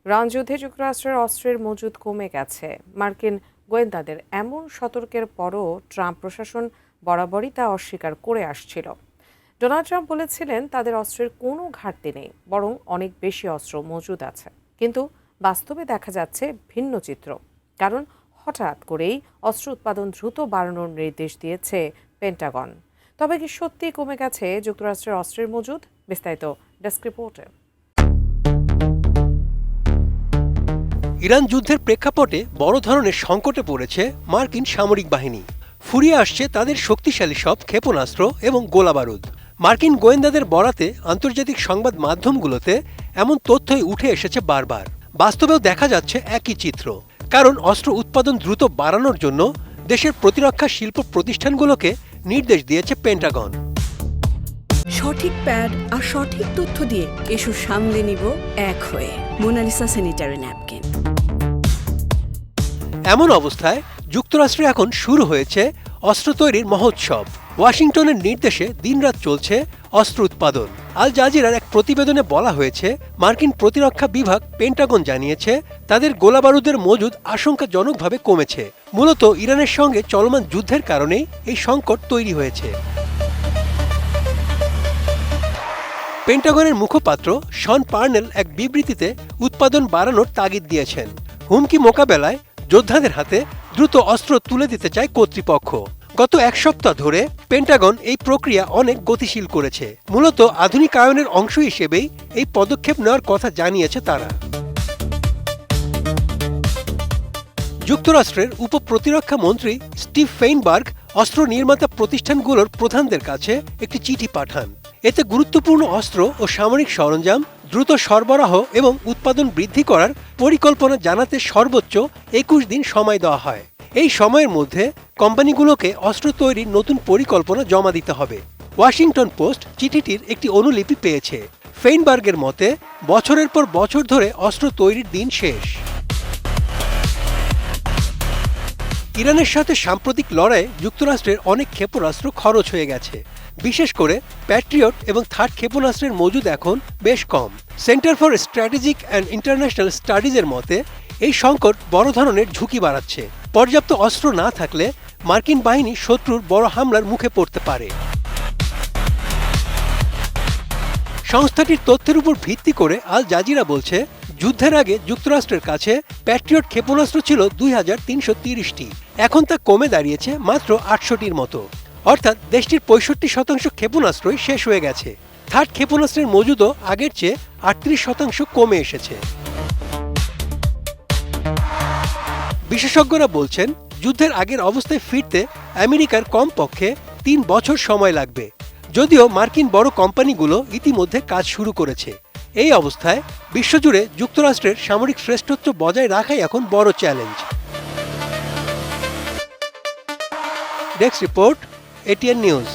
Iran যুদ্ধে যুক্তরাষ্ট্রের অস্ত্রের মজুদ কমে গেছে। মার্কিন গোয়েন্দাদের এমন সতর্কের পরও ট্রাম্প প্রশাসন বরাবরই তা অস্বীকার করে আসছিল। ডোনাল্ড ট্রাম্প বলেছিলেন তাদের অস্ত্রের কোনো ঘাটতি নেই, বরং অনেক বেশি অস্ত্র মজুদ আছে। কিন্তু বাস্তবে দেখা যাচ্ছে ভিন্ন চিত্র, কারণ হঠাৎ করেই অস্ত্র উৎপাদন দ্রুত বাড়ানোর নির্দেশ দিয়েছে পেন্টাগন। তবে কি সত্যি কমে গেছে যুক্তরাষ্ট্রের অস্ত্রের মজুদ? বিস্তারিত ডেস্ক রিপোর্টে। ইরান যুদ্ধের প্রেক্ষাপটে বড় ধরনের সংকটে পড়েছে মার্কিন সামরিক বাহিনী। ফুরিয়ে আসছে তাদের শক্তিশালী সব ক্ষেপণাস্ত্র এবং গোলাবারুদ। মার্কিন গোয়েন্দাদের বরাতে আন্তর্জাতিক সংবাদ মাধ্যমগুলোতে এমন তথ্যই উঠে এসেছে বারবার। বাস্তবেও দেখা যাচ্ছে একই চিত্র, কারণ অস্ত্র উৎপাদন দ্রুত বাড়ানোর জন্য দেশের প্রতিরক্ষা শিল্প প্রতিষ্ঠানগুলোকে নির্দেশ দিয়েছে পেন্টাগন। সঠিক প্যাড আর সঠিক তথ্য দিয়ে এসব সামলে নিব এক হয়ে। Monalisa sanitary napkin. এমন অবস্থায় যুক্তরাষ্ট্রে এখন শুরু হয়েছে অস্ত্র তৈরির মহোৎসব। ওয়াশিংটনের নির্দেশে দিনরাত চলছে অস্ত্র উৎপাদন। আল জাজিরার এক প্রতিবেদনে বলা হয়েছে, মার্কিন প্রতিরক্ষা বিভাগ পেন্টাগন জানিয়েছে তাদের গোলাবারুদের মজুদ আশঙ্কাজনকভাবে কমেছে। মূলত ইরানের সঙ্গে চলমান যুদ্ধের কারণেই এই সংকট তৈরি হয়েছে। পেন্টাগনের মুখপাত্র শন পার্নেল এক বিবৃতিতে উৎপাদন বাড়ানোর তাগিদ দিয়েছেন। হুমকি মোকাবেলায় যোদ্ধাদের হাতে দ্রুত অস্ত্র তুলে দিতে চায় কর্তৃপক্ষ। গত এক সপ্তাহ ধরে পেন্টাগন এই প্রক্রিয়া অনেক গতিশীল করেছে। মূলত আধুনিকায়নের অংশ হিসেবেই এই পদক্ষেপ নেওয়ার কথা জানিয়েছে তারা। যুক্তরাষ্ট্রের উপপ্রতিরক্ষা মন্ত্রী স্টিভ ফেইনবার্গ অস্ত্র নির্মাতা প্রতিষ্ঠানগুলোর প্রধানদের কাছে একটি চিঠি পাঠান। এতে গুরুত্বপূর্ণ অস্ত্র ও সামরিক সরঞ্জাম দ্রুত সরবরাহ এবং উৎপাদন বৃদ্ধি করার পরিকল্পনা জানাতে সর্বোচ্চ 21 দিন সময় দেওয়া হয়। এই সময়ের মধ্যে কোম্পানিগুলোকে অস্ত্র তৈরির নতুন পরিকল্পনা জমা দিতে হবে। ওয়াশিংটন পোস্ট চিঠিটির একটি অনুলিপি পেয়েছে। ফেইনবার্গের মতে, বছরের পর বছর ধরে অস্ত্র তৈরির দিন শেষ। ইরানের সাথে সাম্প্রতিক লড়াইয়ে যুক্তরাষ্ট্রের অনেক ক্ষেপণাস্ত্র খরচ হয়ে গেছে। বিশেষ করে প্যাট্রিয়ট এবং থার্ড ক্ষেপণাস্ত্রের মজুদ এখন বেশ কম। Center for Strategic and International স্টাডিজের মতে, এই সংকট বড় ধরনের ঝুঁকি বাড়াচ্ছে। পর্যাপ্ত অস্ত্র না থাকলে মার্কিন বাহিনী শত্রুর বড় হামলার মুখে পড়তে পারে। সংস্থাটির তথ্যের উপর ভিত্তি করে আল জাজিরা বলছে, যুদ্ধের আগে যুক্তরাষ্ট্রের কাছে প্যাট্রিয়ট ক্ষেপণাস্ত্র ছিল 2330টি। এখন তা কমে দাঁড়িয়েছে মাত্র 800টির মতো। অর্থাৎ দেশটির 65% ক্ষেপণাস্ত্রই শেষ হয়ে গেছে। থার্ড ক্ষেপণাস্ত্রের মজুদও আগের চেয়ে 38% কমে এসেছে। বিশেষজ্ঞরা বলছেন, যুদ্ধের আগের অবস্থায় ফিরতে আমেরিকার কমপক্ষে 3 বছর সময় লাগবে, যদিও মার্কিন বড় কোম্পানিগুলো ইতিমধ্যে কাজ শুরু করেছে। এই অবস্থায় বিশ্বজুড়ে যুক্তরাষ্ট্রের সামরিক শ্রেষ্ঠত্ব বজায় রাখাই এখন বড় challenge. Desk report, ATN news.